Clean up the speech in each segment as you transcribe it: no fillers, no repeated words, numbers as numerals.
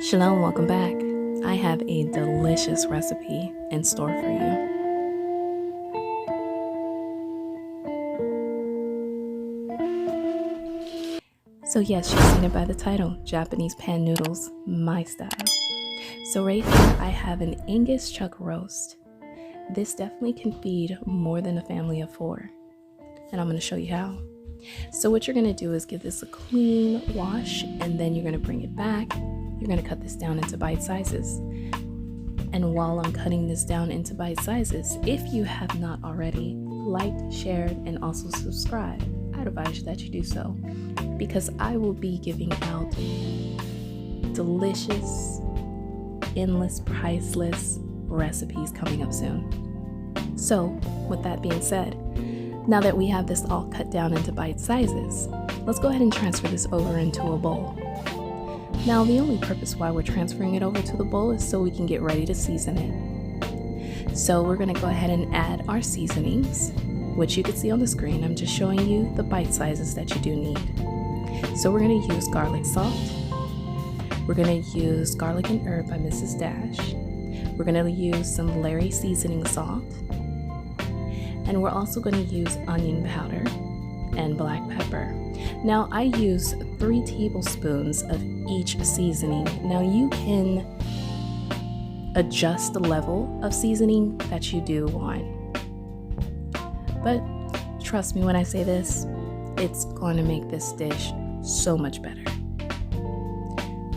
Shalom, welcome back. I have a delicious recipe in store for you. So yes, you've seen it by the title, Japanese Pan Noodles, my style. So right here I have an Angus chuck roast. This definitely can feed more than a family of 4. And I'm going to show you how. So what you're going to do is give this a clean wash, and then you're going to bring it back. You're going to cut this down into bite sizes. And while I'm cutting this down into bite sizes, if you have not already liked, shared, and also subscribed, I'd advise that you do so, because I will be giving out delicious, endless, priceless recipes coming up soon. So with that being said, now that we have this all cut down into bite sizes, let's go ahead and transfer this over into a bowl. Now, the only purpose why we're transferring it over to the bowl is so we can get ready to season it. So we're going to go ahead and add our seasonings, which you can see on the screen. I'm just showing you the bite sizes that you do need. So we're going to use garlic salt. We're going to use garlic and herb by Mrs. Dash. We're going to use some Larry seasoning salt. And we're also going to use onion powder and black pepper. Now I use 3 tablespoons of each seasoning. Now you can adjust the level of seasoning that you do want. But trust me when I say this, it's going to make this dish so much better.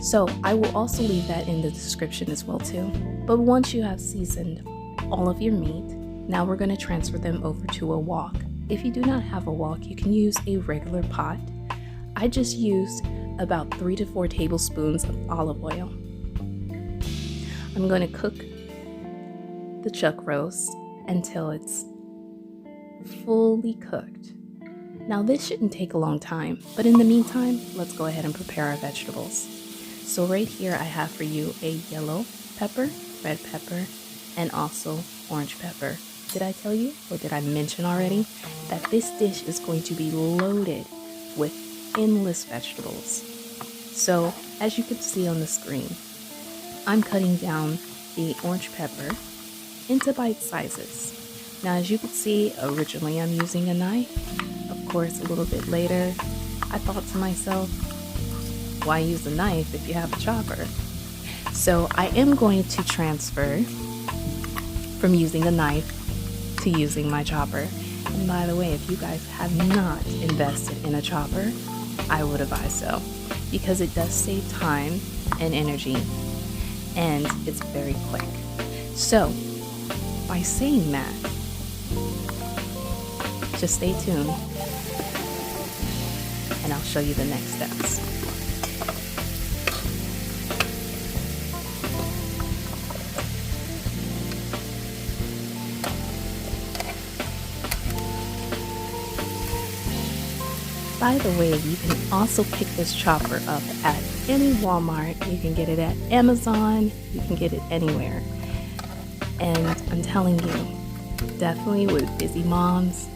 So I will also leave that in the description as well too. But once you have seasoned all of your meat, now we're going to transfer them over to a wok. If you do not have a wok, you can use a regular pot. I just used about 3 to 4 tablespoons of olive oil. I'm going to cook the chuck roast until it's fully cooked. Now this shouldn't take a long time, but in the meantime, let's go ahead and prepare our vegetables. So right here I have for you a yellow pepper, red pepper, and also orange pepper. Did I tell you, or did I mention already, that this dish is going to be loaded with endless vegetables? So as you can see on the screen, I'm cutting down the orange pepper into bite sizes. Now as you can see, originally I'm using a knife. Of course, a little bit later, I thought to myself, why use a knife if you have a chopper? So I am going to transfer from using a knife to using my chopper. And by the way, if you guys have not invested in a chopper, I would advise so, because it does save time and energy, and it's very quick. So by saying that, just stay tuned and I'll show you the next steps. By the way, you can also pick this chopper up at any Walmart. You can get it at Amazon. You can get it anywhere. And I'm telling you, definitely with busy moms,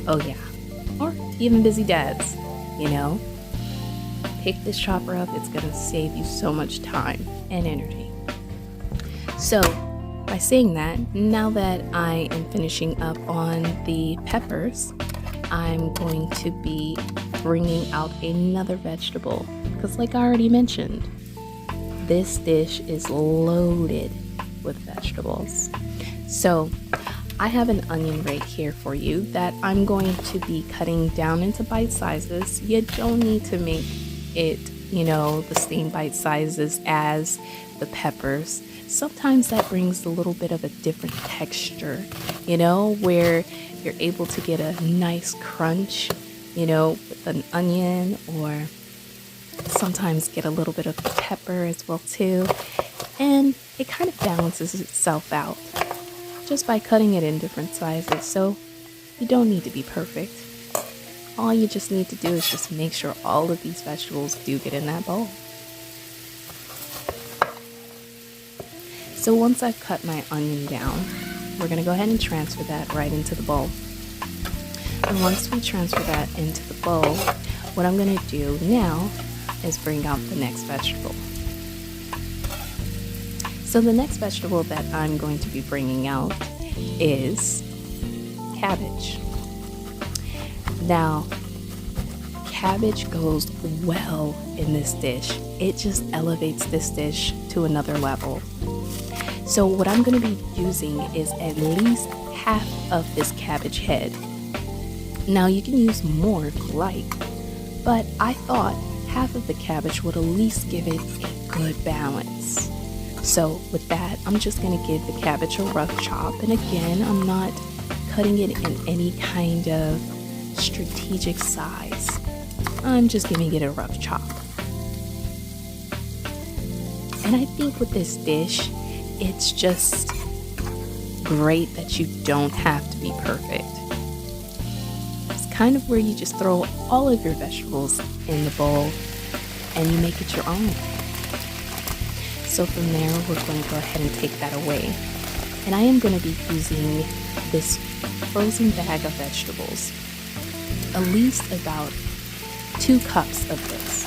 oh yeah, or even busy dads, you know, pick this chopper up. It's going to save you so much time and energy. So by saying that, now that I am finishing up on the peppers, I'm going to be bringing out another vegetable, because like I already mentioned, this dish is loaded with vegetables. So I have an onion right here for you that I'm going to be cutting down into bite sizes. You don't need to make it, you know, the same bite sizes as the peppers. Sometimes that brings a little bit of a different texture, you know, where you're able to get a nice crunch, you know, with an onion, or sometimes get a little bit of pepper as well too. And it kind of balances itself out just by cutting it in different sizes. So you don't need to be perfect. All you just need to do is just make sure all of these vegetables do get in that bowl. So once I've cut my onion down, we're going to go ahead and transfer that right into the bowl. And once we transfer that into the bowl, what I'm going to do now is bring out the next vegetable. So the next vegetable that I'm going to be bringing out is cabbage. Now, cabbage goes well in this dish. It just elevates this dish to another level. So what I'm going to be using is at least half of this cabbage head. Now you can use more if you like, but I thought half of the cabbage would at least give it a good balance. So with that, I'm just going to give the cabbage a rough chop. And again, I'm not cutting it in any kind of strategic size. I'm just giving it a rough chop. And I think with this dish, it's just great that you don't have to be perfect. It's kind of where you just throw all of your vegetables in the bowl and you make it your own. So from there, we're going to go ahead and take that away. And I am going to be using this frozen bag of vegetables, at least about 2 cups of this.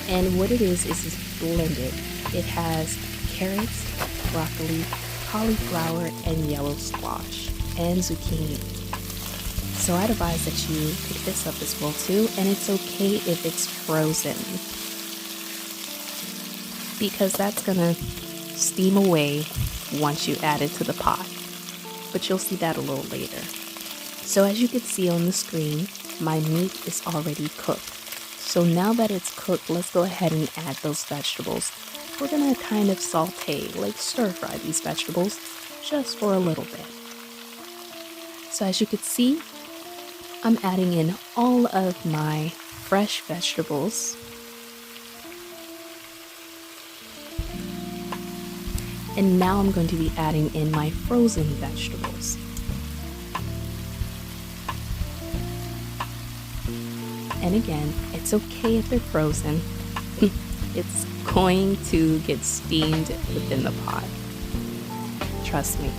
And what it is it's blended. It has carrots, broccoli, cauliflower, and yellow squash, and zucchini. So I'd advise that you pick this up as well too, and it's okay if it's frozen, because that's gonna steam away once you add it to the pot, but you'll see that a little later. So as you can see on the screen, my meat is already cooked. So now that it's cooked, let's go ahead and add those vegetables. We're gonna kind of saute, like stir fry these vegetables just for a little bit. So as you can see, I'm adding in all of my fresh vegetables. And now I'm going to be adding in my frozen vegetables. And again, it's okay if they're frozen. It's going to get steamed within the pot. Trust me.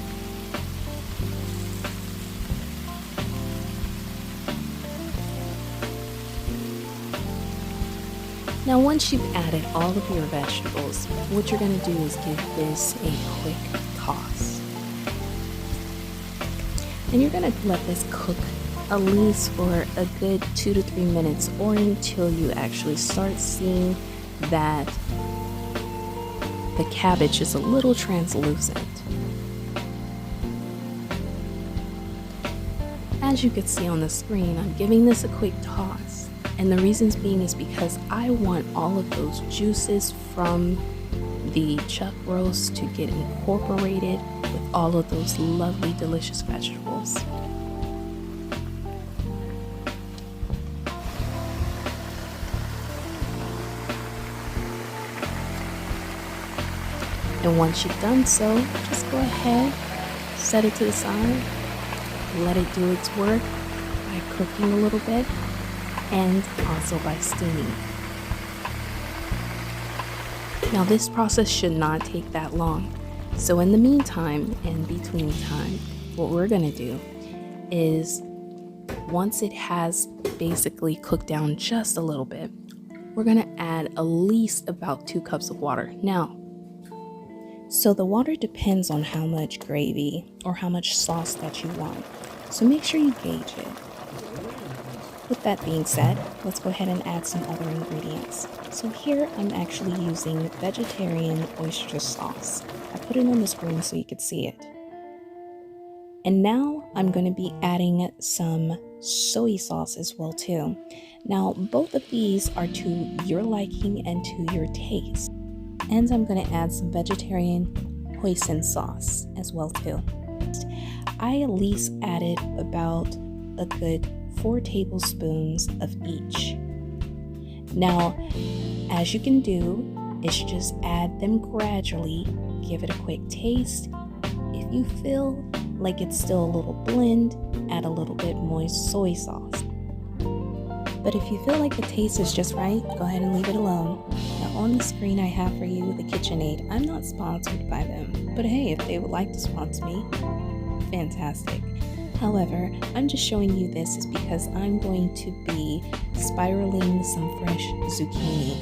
Now once you've added all of your vegetables, what you're going to do is give this a quick toss. And you're going to let this cook at least for a good 2 to 3 minutes, or until you actually start seeing that the cabbage is a little translucent. As you can see on the screen, I'm giving this a quick toss. And the reasons being is because I want all of those juices from the chuck roast to get incorporated with all of those lovely, delicious vegetables. And once you've done so, just go ahead, set it to the side, let it do its work by cooking a little bit, and also by steaming. Now this process should not take that long. So in the meantime, and between time, what we're gonna do is, once it has basically cooked down just a little bit, we're gonna add at least about 2 cups of water. Now, so the water depends on how much gravy or how much sauce that you want. So make sure you gauge it. With that being said, let's go ahead and add some other ingredients. So here I'm actually using vegetarian oyster sauce. I put it on the screen so you could see it. And now I'm going to be adding some soy sauce as well too. Now both of these are to your liking and to your taste. And I'm going to add some vegetarian hoisin sauce as well too. I at least added about a good 4 tablespoons of each. Now, as you can do, is just add them gradually, give it a quick taste. If you feel like it's still a little bland, add a little bit more soy sauce. But if you feel like the taste is just right, go ahead and leave it alone. Now on the screen I have for you the KitchenAid. I'm not sponsored by them, but hey, if they would like to sponsor me, fantastic. However, I'm just showing you this is because I'm going to be spiraling some fresh zucchini.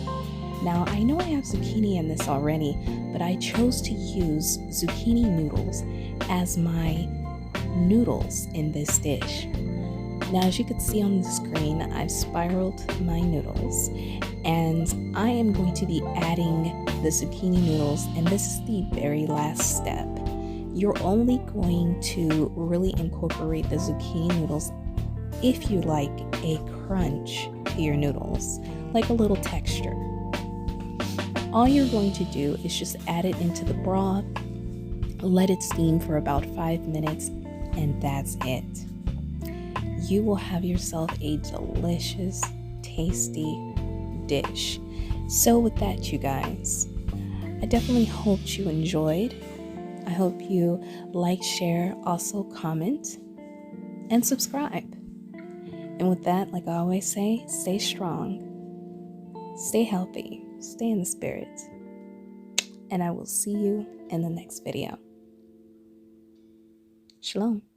Now, I know I have zucchini in this already, but I chose to use zucchini noodles as my noodles in this dish. Now, as you can see on the screen, I've spiraled my noodles, and I am going to be adding the zucchini noodles, and this is the very last step. You're only going to really incorporate the zucchini noodles if you like a crunch to your noodles, like a little texture. All you're going to do is just add it into the broth, let it steam for about 5 minutes, and that's it. You will have yourself a delicious, tasty dish. So with that, you guys, I definitely hope you enjoyed. I hope you like, share, also comment, and subscribe. And with that, like I always say, stay strong, stay healthy, stay in the spirit, and I will see you in the next video. Shalom.